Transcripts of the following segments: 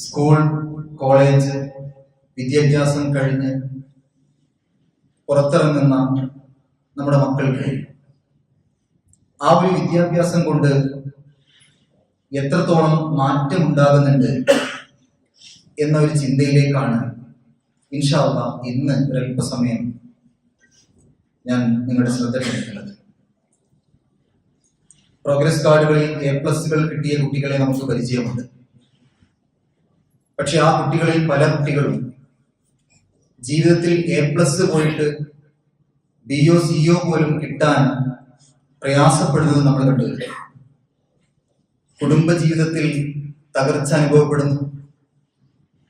School, college വിദ്യാഭ്യാസം കഴിഞ്ഞ് പുറത്തിറങ്ങുന്ന നമ്മുടെ മക്കൾക്ക് ആ ഒരു വിദ്യാഭ്യാസം കൊണ്ട് എത്രത്തോളം മാറ്റമുണ്ടാകുന്നുണ്ട് എന്ന ഒരു ചിന്തയിലേക്കാണ് ഇൻഷാ അല്ലാഹ് ഇന്ന് ഒരല്പസമയം ഞാൻ നിങ്ങളുടെ ശ്രദ്ധ ക്ഷണിക്കുന്നത്. പ്രോഗ്രസ് കാർഡുകളിൽ A+കൾ കിട്ടിയ കുട്ടികളെ നമുക്ക് പരിചയമുണ്ട്. പക്ഷെ ആ കുട്ടികളിൽ പല കുട്ടികളും ജീവിതത്തിൽ A+ പോയിട്ട് BO CO പോലും കിട്ടാൻ പ്രയാസപ്പെടുന്നത് നമ്മൾ കണ്ടിട്ടുണ്ട്. കുടുംബ ജീവിതത്തിൽ തകർച്ച അനുഭവപ്പെടുന്നു.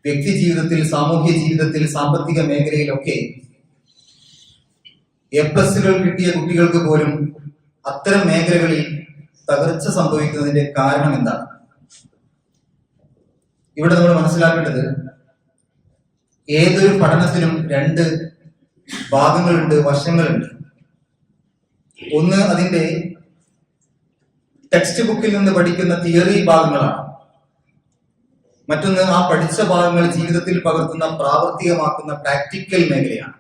വ്യക്തി ജീവിതത്തിൽ, സാമൂഹ്യ ജീവിതത്തിൽ, സാമ്പത്തിക മേഖലയിലൊക്കെ A+കൾ കിട്ടിയ കുട്ടികൾക്ക് പോലും അത്തരം മേഖലകളിൽ തകർച്ച സംഭവിക്കുന്നതിന്റെ കാരണം എന്താണ്? ഇവിടെ നമ്മൾ മനസ്സിലാക്കേണ്ടത്, ഏതൊരു പഠനത്തിനും രണ്ട് ഭാഗങ്ങളുണ്ട്, വശങ്ങളുണ്ട്. ഒന്ന് അതിന്റെ ടെക്സ്റ്റ് ബുക്കിൽ നിന്ന് പഠിക്കുന്ന തിയറി ഭാഗങ്ങളാണ്. മറ്റൊന്ന് ആ പഠിച്ച ഭാഗങ്ങൾ ജീവിതത്തിൽ പകർത്തുന്ന, പ്രാവർത്തികമാക്കുന്ന പ്രാക്ടിക്കൽ മേഖലയാണ്.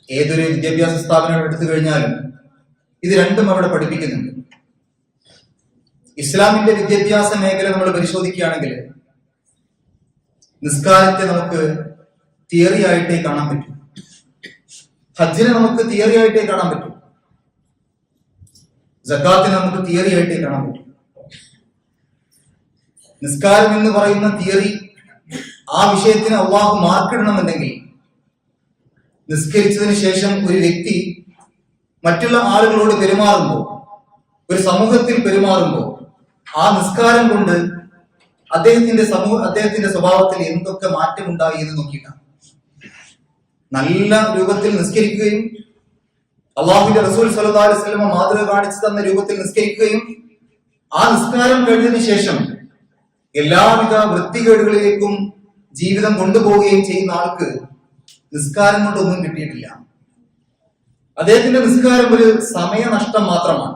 ഏതൊരു വിദ്യാഭ്യാസ സ്ഥാപനം എടുത്തു കഴിഞ്ഞാലും ഇത് രണ്ടും അവിടെ പഠിപ്പിക്കുന്നുണ്ട്. ഇസ്ലാമിന്റെ വിദ്യാഭ്യാസ മേഖല നമ്മൾ പരിശോധിക്കുകയാണെങ്കിൽ നിസ്കാരത്തെ നമുക്ക് തിയറി ആയിട്ടേ കാണാൻ പറ്റും. ഹജ്ജിനെ നമുക്ക് തിയറി ആയിട്ടേ കാണാൻ പറ്റും. സക്കാത്തിനെ നമുക്ക് തിയറി ആയിട്ടേ കാണാൻ പറ്റും. നിസ്കാരം എന്ന് പറയുന്ന തിയറി, ആ വിഷയത്തിന് അള്ളാഹു മാർക്കിടണമെന്നുണ്ടെങ്കിൽ നിസ്കരിച്ചതിന് ശേഷം ഒരു വ്യക്തി മറ്റുള്ള ആളുകളോട് പെരുമാറുമ്പോൾ, ഒരു സമൂഹത്തിൽ പെരുമാറുമ്പോൾ, ആ നിസ്കാരം കൊണ്ട് അദ്ദേഹത്തിന്റെ സ്വഭാവത്തിൽ എന്തൊക്കെ മാറ്റമുണ്ടായി എന്ന് നോക്കിയിട്ടാണ്. നല്ല രൂപത്തിൽ നിസ്കരിക്കുകയും അള്ളാഹുവിന്റെ റസൂൽ സ്വല്ലല്ലാഹു അലൈഹി വസല്ലം മാതൃക കാണിച്ചു തന്ന രൂപത്തിൽ നിസ്കരിക്കുകയും ആ നിസ്കാരം കഴിഞ്ഞതിന് ശേഷം എല്ലാവിധ വൃത്തികേടുകളിലേക്കും ജീവിതം കൊണ്ടുപോവുകയും ചെയ്യുന്ന ആൾക്ക് നിസ്കാരം കൊണ്ടൊന്നും കിട്ടിയിട്ടില്ല. അദ്ദേഹത്തിന്റെ നിസ്കാരം ഒരു സമയനഷ്ടം മാത്രമാണ്.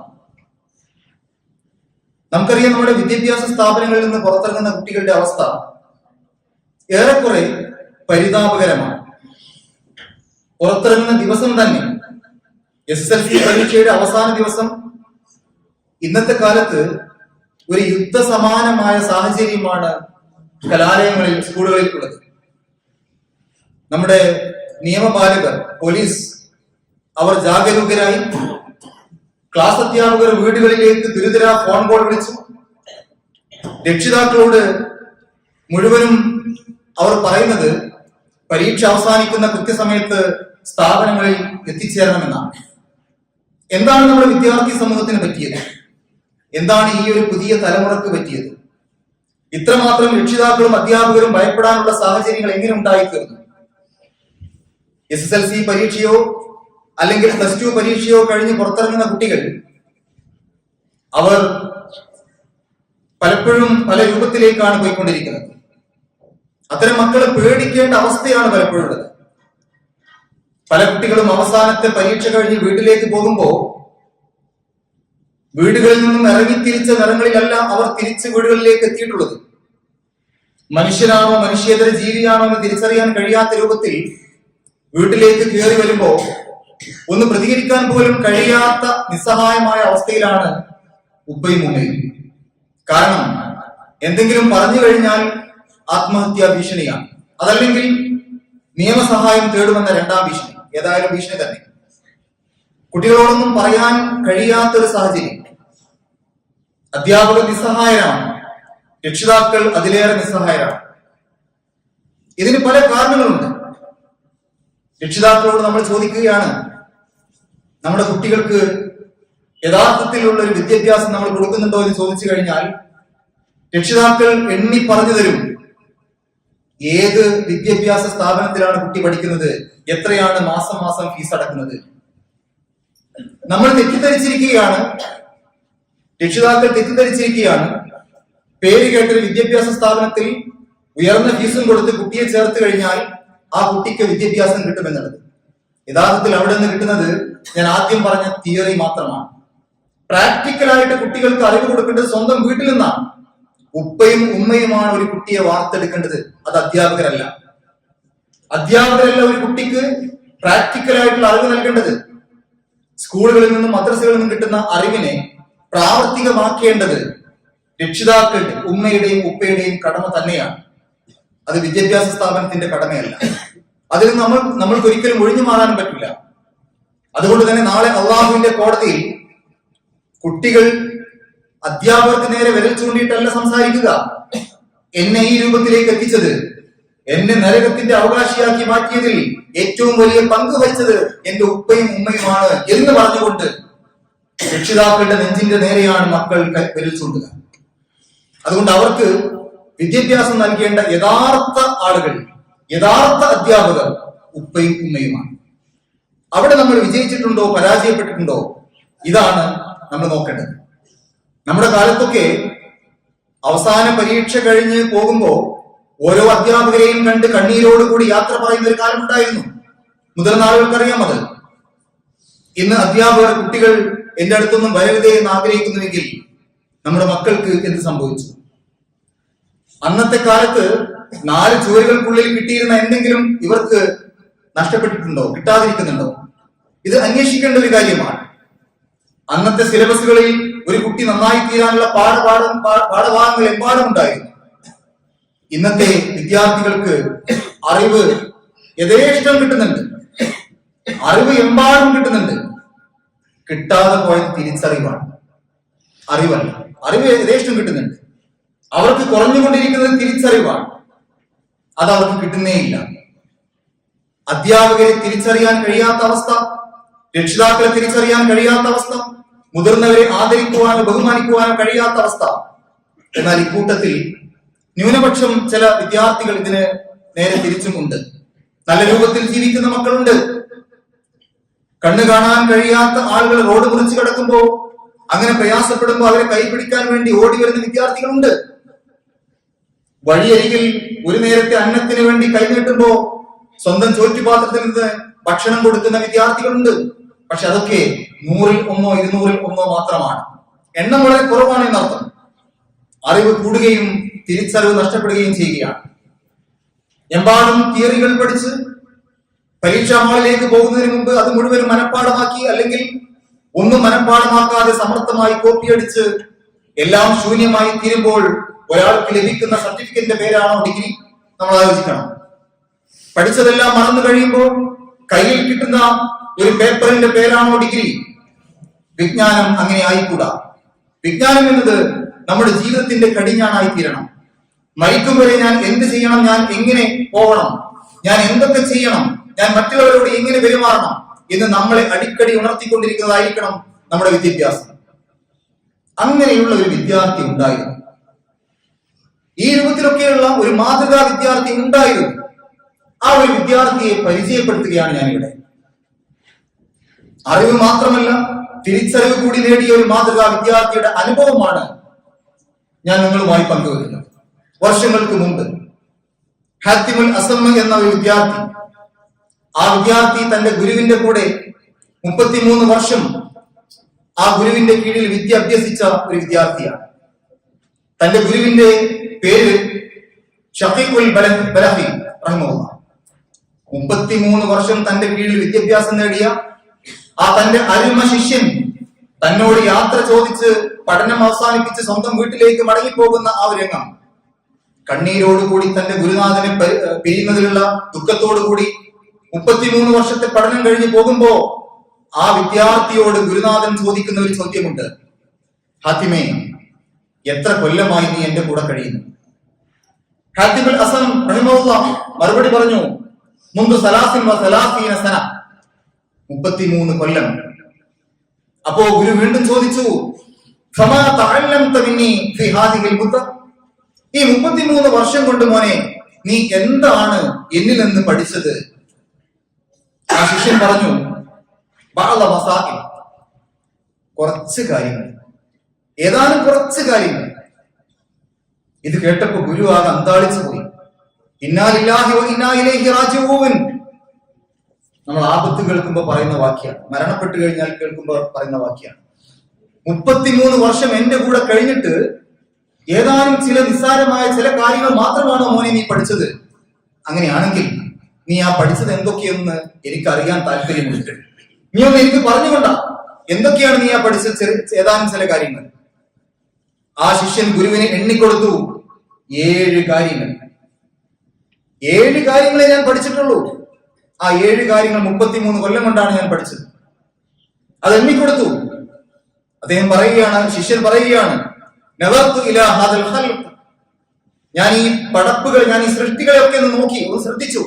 നമുക്കറിയാം, നമ്മുടെ വിദ്യാഭ്യാസ സ്ഥാപനങ്ങളിൽ നിന്ന് പുറത്തിറങ്ങുന്ന കുട്ടികളുടെ അവസ്ഥ ഏറെക്കുറെ പരിതാപകരമാണ്. പുറത്തിറങ്ങുന്ന ദിവസം തന്നെ SSLC പരീക്ഷയുടെ അവസാന ദിവസം ഇന്നത്തെ കാലത്ത് ഒരു യുദ്ധസമാനമായ സാഹചര്യമാണ് കലാലയങ്ങളിൽ, സ്കൂളുകളിൽ ഉള്ളത്. നമ്മുടെ നിയമപാലകർ, പോലീസ്, അവർ ജാഗരൂകരായി ക്ലാസ് അധ്യാപകർ വീടുകളിലേക്ക് തുരുതുര ഫോൺ കോൾ വിളിച്ചു രക്ഷിതാക്കളോട് മുഴുവനും അവർ പറയുന്നത് പരീക്ഷ അവസാനിക്കുന്ന കൃത്യസമയത്ത് സ്ഥാപനങ്ങളിൽ എത്തിച്ചേരണമെന്നാണ്. എന്താണ് നമ്മുടെ വിദ്യാർത്ഥി സമൂഹത്തിന് പറ്റിയത്? എന്താണ് ഈ ഒരു പുതിയ തലമുറക്ക് പറ്റിയത്? ഇത്രമാത്രം രക്ഷിതാക്കളും അധ്യാപകരും ഭയപ്പെടാനുള്ള സാഹചര്യങ്ങൾ എങ്ങനെ ഉണ്ടായിത്തീർന്നു? SSLC പരീക്ഷയോ അല്ലെങ്കിൽ +2 പരീക്ഷയോ കഴിഞ്ഞ് പുറത്തിറങ്ങുന്ന കുട്ടികൾ, അവർ പലപ്പോഴും പല രൂപത്തിലേക്കാണ് പോയിക്കൊണ്ടിരിക്കുന്നത്. അത്തരം മക്കളെ പേടിക്കേണ്ട അവസ്ഥയാണ് പലപ്പോഴും ഉള്ളത്. പല കുട്ടികളും അവസാനത്തെ പരീക്ഷ കഴിഞ്ഞ് വീട്ടിലേക്ക് പോകുമ്പോൾ വീടുകളിൽ നിന്നും ഇറങ്ങി തിരിച്ച നിറങ്ങളിലല്ല അവർ തിരിച്ച് വീടുകളിലേക്ക് എത്തിയിട്ടുള്ളത്. മനുഷ്യനാണോ മനുഷ്യേതര ജീവിയാണോ എന്ന് തിരിച്ചറിയാൻ കഴിയാത്ത രൂപത്തിൽ വീട്ടിലേക്ക് കയറി വരുമ്പോ ഒന്ന് പ്രതികരിക്കാൻ പോലും കഴിയാത്ത നിസ്സഹായമായ അവസ്ഥയിലാണ് ഉപ്പയും ഉമ്മയും. കാരണം എന്തെങ്കിലും പറഞ്ഞു കഴിഞ്ഞാൽ ആത്മഹത്യാ ഭീഷണിയാണ്, അതല്ലെങ്കിൽ നിയമസഹായം തേടുമെന്ന രണ്ടാം ഭീഷണി, ഏതായാലും ഭീഷണി തന്നെ. കുട്ടികളോടൊന്നും പറയാൻ കഴിയാത്തൊരു സാഹചര്യം. അധ്യാപകർ നിസ്സഹായരാണ്, രക്ഷിതാക്കൾ അതിലേറെ നിസ്സഹായരാണ്. ഇതിന് പല കാരണങ്ങളുണ്ട്. രക്ഷിതാക്കളോട് നമ്മൾ ചോദിക്കുകയാണ്, നമ്മുടെ കുട്ടികൾക്ക് യഥാർത്ഥത്തിലുള്ള ഒരു വിദ്യാഭ്യാസം നമ്മൾ കൊടുക്കുന്നുണ്ടോ എന്ന് ചോദിച്ചു കഴിഞ്ഞാൽ രക്ഷിതാക്കൾ എണ്ണി പറഞ്ഞു തരും. ഏത് വിദ്യാഭ്യാസ സ്ഥാപനത്തിലാണ് കുട്ടി പഠിക്കുന്നത്, എത്രയാണ് മാസം മാസം ഫീസ് അടക്കുന്നത്? നമ്മൾ തെറ്റിദ്ധരിച്ചിരിക്കുകയാണ്, രക്ഷിതാക്കൾ തെറ്റിദ്ധരിച്ചിരിക്കുകയാണ്, പേര് കേട്ടൊരു വിദ്യാഭ്യാസ സ്ഥാപനത്തിൽ ഉയർന്ന ഫീസും കൊടുത്ത് കുട്ടിയെ ചേർത്ത് കഴിഞ്ഞാൽ ആ കുട്ടിക്ക് വിദ്യാഭ്യാസം കിട്ടുമെന്നുള്ളത്. യഥാർത്ഥത്തിൽ അവിടെ നിന്ന് കിട്ടുന്നത് ഞാൻ ആദ്യം പറഞ്ഞ തിയറി മാത്രമാണ്. പ്രാക്ടിക്കലായിട്ട് കുട്ടികൾക്ക് അറിവ് കൊടുക്കേണ്ടത് സ്വന്തം വീട്ടിൽ നിന്നാണ്. ഉപ്പയും ഉമ്മയുമാണ് ഒരു കുട്ടിയെ വാർത്തെടുക്കേണ്ടത്, അത് അധ്യാപകരല്ല. അധ്യാപകരല്ല ഒരു കുട്ടിക്ക് പ്രാക്ടിക്കലായിട്ടുള്ള അറിവ് നൽകേണ്ടത്. സ്കൂളുകളിൽ നിന്നും മദ്രസകളിൽ നിന്നും കിട്ടുന്ന അറിവിനെ പ്രാവർത്തികമാക്കേണ്ടത് രക്ഷിതാക്കളുടെ, ഉമ്മയുടെയും ഉപ്പയുടെയും കടമ തന്നെയാണ്. അത് വിദ്യാഭ്യാസ സ്ഥാപനത്തിന്റെ കടമയല്ല. അതിൽ നമ്മൾക്ക് ഒരിക്കലും ഒഴിഞ്ഞു മാറാൻ പറ്റില്ല. അതുകൊണ്ട് തന്നെ നാളെ അള്ളാഹുവിന്റെ കോടതിയിൽ കുട്ടികൾ അധ്യാപകർക്ക് നേരെ വിരൽ ചൂണ്ടിയിട്ടല്ല സംസാരിക്കുക. എന്നെ ഈ രൂപത്തിലേക്ക് എത്തിച്ചത്, എന്നെ നരകത്തിന്റെ അവകാശിയാക്കി മാറ്റിയതിൽ ഏറ്റവും വലിയ പങ്ക് വഹിച്ചത് എന്റെ ഉപ്പയും ഉമ്മയുമാണ് എന്ന് പറഞ്ഞുകൊണ്ട് രക്ഷിതാക്കളുടെ നെഞ്ചിന്റെ നേരെയാണ് മക്കൾ വിരൽ ചൂണ്ടുക. അതുകൊണ്ട് അവർക്ക് വിദ്യാഭ്യാസം നൽകേണ്ട യഥാർത്ഥ ആളുകൾ, യഥാർത്ഥ അധ്യാപകർ ഉപ്പയും ഉമ്മയുമാണ്. അവിടെ നമ്മൾ വിജയിച്ചിട്ടുണ്ടോ പരാജയപ്പെട്ടിട്ടുണ്ടോ, ഇതാണ് നമ്മൾ നോക്കേണ്ടത്. നമ്മുടെ കാലത്തൊക്കെ അവസാന പരീക്ഷ കഴിഞ്ഞ് പോകുമ്പോ ഓരോ അധ്യാപകരെയും കണ്ട് കണ്ണീരോടുകൂടി യാത്ര പറയുന്ന ഒരു കാലമുണ്ടായിരുന്നു. മുതിർന്ന ആളുകൾക്കറിയാം അത്. ഇന്ന് അധ്യാപകർ കുട്ടികൾ എന്റെ അടുത്തൊന്നും വരരുതേ എന്ന് ആഗ്രഹിക്കുന്നുവെങ്കിൽ നമ്മുടെ മക്കൾക്ക് എന്ത് സംഭവിച്ചു? അന്നത്തെ കാലത്ത് 4 ചുവരുകൾക്കുള്ളിൽ കിട്ടിയിരുന്ന എന്തെങ്കിലും ഇവർക്ക് നഷ്ടപ്പെട്ടിട്ടുണ്ടോ, കിട്ടാതിരിക്കുന്നുണ്ടോ? ഇത് അന്വേഷിക്കേണ്ട ഒരു കാര്യമാണ്. അന്നത്തെ സിലബസുകളിൽ ഒരു കുട്ടി നന്നായി തീരാനുള്ള പാഠഭാഗങ്ങൾ എമ്പാടും ഉണ്ടായിരുന്നു. ഇന്നത്തെ വിദ്യാർത്ഥികൾക്ക് അറിവ് യഥേഷ്ടം കിട്ടുന്നുണ്ട്, അറിവ് എമ്പാടും കിട്ടുന്നുണ്ട്. കിട്ടാതെ പോയത് തിരിച്ചറിവാണ്, അറിവല്ല. അറിവ് യഥേഷ്ടം കിട്ടുന്നുണ്ട്, അവർക്ക് കുറഞ്ഞുകൊണ്ടിരിക്കുന്നത് തിരിച്ചറിവാണ്. അത് അവർക്ക് കിട്ടുന്നേയില്ല. അധ്യാപകരെ തിരിച്ചറിയാൻ കഴിയാത്ത അവസ്ഥ, രക്ഷിതാക്കളെ തിരിച്ചറിയാൻ കഴിയാത്ത അവസ്ഥ, മുതിർന്നവരെ ആദരിക്കുവാനോ ബഹുമാനിക്കുവാനോ കഴിയാത്ത അവസ്ഥ. എന്നാൽ ഇക്കൂട്ടത്തിൽ ന്യൂനപക്ഷം ചില വിദ്യാർത്ഥികൾ ഇതിന് നേരെ തിരിച്ചുമുണ്ട്. നല്ല രൂപത്തിൽ ജീവിക്കുന്ന മക്കളുണ്ട്. കണ്ണു കാണാൻ കഴിയാത്ത ആളുകൾ റോഡ് മുറിച്ച് കിടക്കുമ്പോൾ, അങ്ങനെ പ്രയാസപ്പെടുമ്പോൾ അവരെ കൈപിടിക്കാൻ വേണ്ടി ഓടി വരുന്ന വിദ്യാർത്ഥികളുണ്ട്. വഴിയരികിൽ ഒരു നേരത്തെ അന്നത്തിന് വേണ്ടി കൈനീട്ടുമ്പോ സ്വന്തം ചോറ്റുപാത്രത്തിൽ നിന്ന് ഭക്ഷണം കൊടുക്കുന്ന വിദ്യാർത്ഥികളുണ്ട്. പക്ഷെ അതൊക്കെ 100-ൽ 1-ഓ 200-ൽ 1-ഓ മാത്രമാണ്. എണ്ണം വളരെ കുറവാണ് എന്നർത്ഥം. അറിവ് കൂടുകയും തിരിച്ചറിവ് നഷ്ടപ്പെടുകയും ചെയ്യുകയാണ്. എമ്പാടും തിയറികൾ പഠിച്ച് പരീക്ഷാ ഹാളിലേക്ക് പോകുന്നതിന് മുമ്പ് അത് മുഴുവൻ മനഃപ്പാഠമാക്കി, അല്ലെങ്കിൽ ഒന്നും മനഃപ്പാഠമാക്കാതെ സമർത്ഥമായി കോപ്പിയടിച്ച് എല്ലാം ശൂന്യമായി തീരുമ്പോൾ ഒരാൾക്ക് ലഭിക്കുന്ന സർട്ടിഫിക്കറ്റിന്റെ പേരാണോ ഡിഗ്രി? നമ്മൾ ആലോചിക്കണം. പഠിച്ചതെല്ലാം മറന്നു കഴിയുമ്പോൾ കയ്യിൽ കിട്ടുന്ന ഒരു പേപ്പറിന്റെ പേരാണോ ഡിഗ്രി? വിജ്ഞാനം അങ്ങനെ ആയിക്കൂടാ. വിജ്ഞാനം എന്നത് നമ്മുടെ ജീവിതത്തിന്റെ കടിഞ്ഞാണായി തീരണം. മരിക്കും വരെ ഞാൻ എന്ത് ചെയ്യണം, ഞാൻ എങ്ങനെ പോകണം, ഞാൻ എന്തൊക്കെ ചെയ്യണം, ഞാൻ മറ്റുള്ളവരോട് എങ്ങനെ പെരുമാറണം എന്ന് നമ്മളെ അടിക്കടി ഉണർത്തിക്കൊണ്ടിരിക്കുന്നതായിരിക്കണം നമ്മുടെ വിദ്യാഭ്യാസം. അങ്ങനെയുള്ള ഒരു വിദ്യാർത്ഥി ഉണ്ടായിരുന്നു. ഈ രൂപത്തിലൊക്കെയുള്ള ഒരു മാതൃകാ വിദ്യാർത്ഥി ഉണ്ടായിരുന്നു. ആ ഒരു വിദ്യാർത്ഥിയെ പരിചയപ്പെടുത്തുകയാണ് ഞാനിവിടെ. അറിവ് മാത്രമല്ല, തിരിച്ചറിവ് കൂടി നേടിയ ഒരു മാതൃകാ വിദ്യാർത്ഥിയുടെ അനുഭവമാണ് ഞാൻ നിങ്ങളുമായി പങ്കുവെക്കുന്നത്. വർഷങ്ങൾക്ക് മുമ്പ് ഹാത്തിമുൽ അസമ്മ എന്ന ഒരു വിദ്യാർത്ഥി, ആ വിദ്യാർത്ഥി തന്റെ ഗുരുവിന്റെ കൂടെ 33 വർഷം ആ ഗുരുവിന്റെ കീഴിൽ വിദ്യ അഭ്യസിച്ച ഒരു വിദ്യാർത്ഥിയാണ്. തന്റെ ഗുരുവിന്റെ പേര് ഷഫീഖുൽ ബലഹി റഹിമഹുല്ലാഹ്. 33 വർഷം തന്റെ കീഴിൽ വിദ്യാഭ്യാസം നേടിയ ആ തന്റെ അരുമ ശിഷ്യൻ തന്നോട് യാത്ര ചോദിച്ച് പഠനം അവസാനിപ്പിച്ച് സ്വന്തം വീട്ടിലേക്ക് മടങ്ങിപ്പോകുന്ന ആ ഒരു രംഗം, കണ്ണീരോടുകൂടി തന്റെ ഗുരുനാഥനെ പിരിയുന്നതിലുള്ള ദുഃഖത്തോടുകൂടി 33 വർഷത്തെ പഠനം കഴിഞ്ഞ് പോകുമ്പോ ആ വിദ്യാർത്ഥിയോട് ഗുരുനാഥൻ ചോദിക്കുന്ന ഒരു ചോദ്യമുണ്ട്. ഹാത്തിമേ, എത്ര കൊല്ലമായി നീ എന്റെ കൂടെ കഴിയുന്നു? ഹാത്തിമുൽ അസം റഹിമഹുല്ലാഹ് മറുപടി പറഞ്ഞു, മുൻപ് 33 സന, 33 കൊല്ലം. അപ്പോ ഗുരു വീണ്ടും ചോദിച്ചു, ഫമാ തഅല്ലംത മിന്നി ഫീ ഹാദിഹിൽ മുദ്ദ, ഈ 33 വർഷം കൊണ്ട് മോനെ നീ എന്താണ് എന്നിൽ നിന്ന് പഠിച്ചത്? ആ ശിഷ്യൻ പറഞ്ഞു, ബഅദ മസാഇൽ, കുറച്ച് കാര്യങ്ങൾ, ഏതാനും കുറച്ച് കാര്യങ്ങൾ. ഇത് കേട്ടപ്പോ ഗുരു ആകെ അന്താളിച്ചു പോയി. ഇന്നാ ലില്ലാഹി വ ഇന്നാ ഇലൈഹി റാജിഊൻ. നമ്മൾ ആപത്ത് കേൾക്കുമ്പോൾ പറയുന്ന വാക്യാണ്, മരണപ്പെട്ടു കഴിഞ്ഞാൽ കേൾക്കുമ്പോൾ പറയുന്ന വാക്യാണ്. 33 വർഷം എന്റെ കൂടെ കഴിഞ്ഞിട്ട് ഏതാനും ചില നിസ്സാരമായ ചില കാര്യങ്ങൾ മാത്രമാണോ മോനെ നീ പഠിച്ചത്? അങ്ങനെയാണെങ്കിൽ നീ ആ പഠിച്ചത് എന്തൊക്കെയെന്ന് എനിക്ക് അറിയാൻ താല്പര്യമുണ്ട്. നീ ഒന്ന് എനിക്ക് പറഞ്ഞുകൊണ്ടാ എന്തൊക്കെയാണ് നീ ആ പഠിച്ച ഏതാനും ചില കാര്യങ്ങൾ. ആ ശിഷ്യൻ ഗുരുവിനെ എണ്ണിക്കൊടുത്തു. 7 കാര്യങ്ങൾ. 7 കാര്യങ്ങളെ ഞാൻ പഠിച്ചിട്ടുള്ളൂ. ആ 7 കാര്യങ്ങൾ 33 കൊല്ലം കൊണ്ടാണ് ഞാൻ പഠിച്ചത്. അത് എണ്ണിക്കൊടുത്തു. അദ്ദേഹം പറയുകയാണ്, ശിഷ്യൻ പറയുകയാണ്, നദർതു ഇലാ ഹാദൽ ഖൽഖ്, ഞാൻ ഈ പടപ്പുകൾ, ഞാൻ ഈ സൃഷ്ടികളെ ഒക്കെ ഒന്ന് നോക്കി, ഒന്ന് ശ്രദ്ധിച്ചു.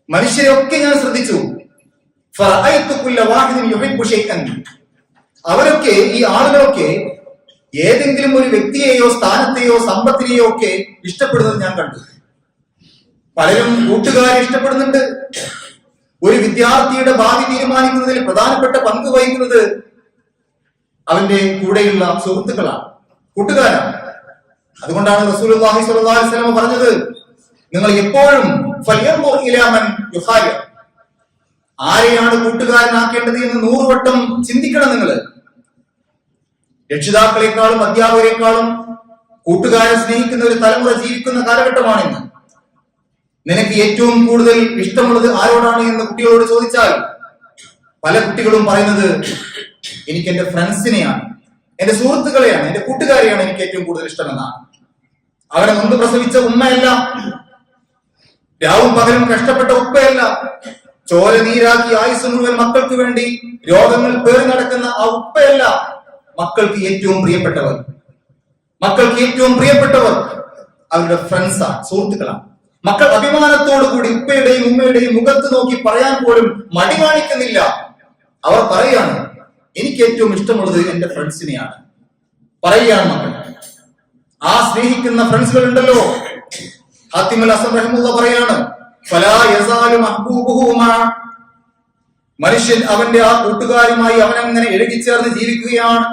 മനുഷ്യരെ ഒക്കെ ഞാൻ ശ്രദ്ധിച്ചു. ഫറഅയ്തു കുല്ല വാഹിദിൻ യുഹിബ്ബു ശൈഅൻ, അവരൊക്കെ, ഈ ആളുകളൊക്കെ ഏതെങ്കിലും ഒരു വ്യക്തിയെയോ സ്ഥാനത്തെയോ സമ്പത്തിനെയോ ഒക്കെ ഇഷ്ടപ്പെടുന്നത് ഞാൻ കണ്ടു. പലരും കൂട്ടുകാരെ ഇഷ്ടപ്പെടുന്നുണ്ട്. ഒരു വിദ്യാർത്ഥിയുടെ ഭാവി തീരുമാനിക്കുന്നതിൽ പ്രധാനപ്പെട്ട പങ്ക് വഹിക്കുന്നത് അവന്റെ കൂടെയുള്ള സുഹൃത്തുക്കളാണ്, കൂട്ടുകാരാണ്. അതുകൊണ്ടാണ് റസൂലുള്ളാഹി സ്വല്ലല്ലാഹു അലൈഹി വസല്ലം പറഞ്ഞത്, നിങ്ങൾ എപ്പോഴും ഫൽയൻദുർ ഇലാ മൻ യുഖാലിർ, ആരെയാണ് കൂട്ടുകാരനാക്കേണ്ടത് എന്ന് 100 വട്ടം ചിന്തിക്കണം. നിങ്ങൾ രക്ഷിതാക്കളെക്കാളും അധ്യാപകരെക്കാളും കൂട്ടുകാരെ സ്നേഹിക്കുന്ന ഒരു തലമുറ ജീവിക്കുന്ന കാലഘട്ടമാണിന്ന്. നിനക്ക് ഏറ്റവും കൂടുതൽ ഇഷ്ടമുള്ളത് ആരോടാണ് എന്ന് കുട്ടികളോട് ചോദിച്ചാൽ പല കുട്ടികളും പറയുന്നത്, എനിക്ക് എന്റെ ഫ്രണ്ട്സിനെയാണ്, എന്റെ സുഹൃത്തുക്കളെയാണ്, എന്റെ കൂട്ടുകാരെയാണ് എനിക്ക് ഏറ്റവും കൂടുതൽ ഇഷ്ടമെന്നാണ്. അവരെ മുമ്പ് പ്രസവിച്ച ഉമ്മയല്ല, രാവും പകലും കഷ്ടപ്പെട്ട ഉപ്പയല്ല, ചോര നീരാക്കി ആയുസ് മുഴുവൻ മക്കൾക്ക് വേണ്ടി രോഗങ്ങൾ പേറി നടക്കുന്ന ആ ഉപ്പയല്ല മക്കൾക്ക് ഏറ്റവും പ്രിയപ്പെട്ടവർ. മക്കൾക്ക് ഏറ്റവും പ്രിയപ്പെട്ടവർ അവരുടെ ഫ്രണ്ട്സാണ്, സുഹൃത്തുക്കളാണ്. മക്കൾ അഭിമാനത്തോടു കൂടി ഉപ്പയുടെയും ഉമ്മയുടെയും മുഖത്ത് നോക്കി പറയാൻ പോലും മടി കാണിക്കുന്നില്ല. അവർ പറയാണ്, എനിക്ക് ഏറ്റവും ഇഷ്ടമുള്ളത് എന്റെ ഫ്രണ്ട്സിനെയാണ്. പറയുകയാണ് മക്കൾ. ആ സ്നേഹിക്കുന്ന ഫ്രണ്ട്സുകൾ ഉണ്ടല്ലോ, ഹാത്തിമുൽ ഹസൻ റഹിമഹുല്ലാഹ് പറയാണ്, ഫലാ യസാലു മഹ്ബൂബുഹു മാ, മനുഷ്യൻ അവന്റെ ആ കൂട്ടുകാരുമായി അവനങ്ങനെ ഇഴകിച്ചേർന്ന് ജീവിക്കുകയാണ്.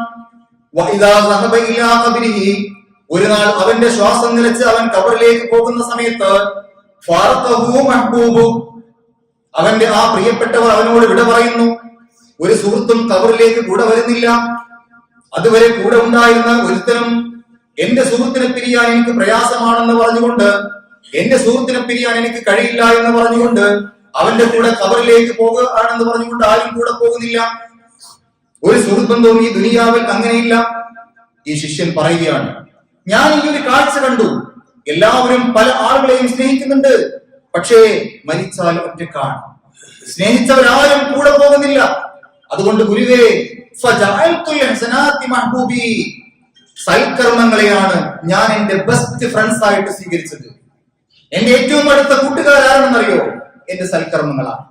വഇദാ സഹബ ഇലാ ഖബ്രിഹി, ഒരു നാൾ അവന്റെ ശ്വാസം നിലച്ച് അവൻ ഖബറിലേക്ക് പോകുന്ന സമയത്ത് ഫാറഖഹു മഹ്ബൂബു, അവന്റെ ആ പ്രിയപ്പെട്ടവർ അവനോട് വിട പറയുന്നു. ഒരു സുഹൃത്തും ഖബറിലേക്ക് കൂടെ വരുന്നില്ല. അതുവരെ കൂടെ ഉണ്ടായിരുന്ന ഒരുത്തനും എന്റെ സുഹൃത്തിനെ പിരിയാൻ എനിക്ക് പ്രയാസമാണെന്ന് പറഞ്ഞുകൊണ്ട്, എന്റെ സുഹൃത്തിനെ പിരിയാൻ എനിക്ക് കഴിയില്ല എന്ന് പറഞ്ഞുകൊണ്ട്, അവന്റെ കൂടെ ഖബറിലേക്ക് പോകുകയാണെന്ന് പറഞ്ഞുകൊണ്ട് ആരും കൂടെ പോകുന്നില്ല. ഒരു സുഹൃത്തും ഈ ദുനിയാവിൽ അങ്ങനെയില്ല. ഈ ശിഷ്യൻ പറയുകയാണ്, ഞാൻ ഈ ഒരു കാഴ്ച കണ്ടു. എല്ലാവരും പല ആളുകളെയും സ്നേഹിക്കുന്നുണ്ട്, പക്ഷേ മരിച്ചാൽ ഒറ്റക്കാണ്. സ്നേഹിച്ചവരാരും കൂടെ പോകുന്നില്ല. അതുകൊണ്ട് ഗുരുവേ, സൽക്കർമ്മങ്ങളെയാണ് ഞാൻ എന്റെ ബെസ്റ്റ് ഫ്രണ്ട്സ് ആയിട്ട് സ്വീകരിച്ചത്. എന്റെ ഏറ്റവും അടുത്ത കൂട്ടുകാരാണെന്നറിയോ? എന്റെ സൽക്കർമ്മങ്ങളാണ്.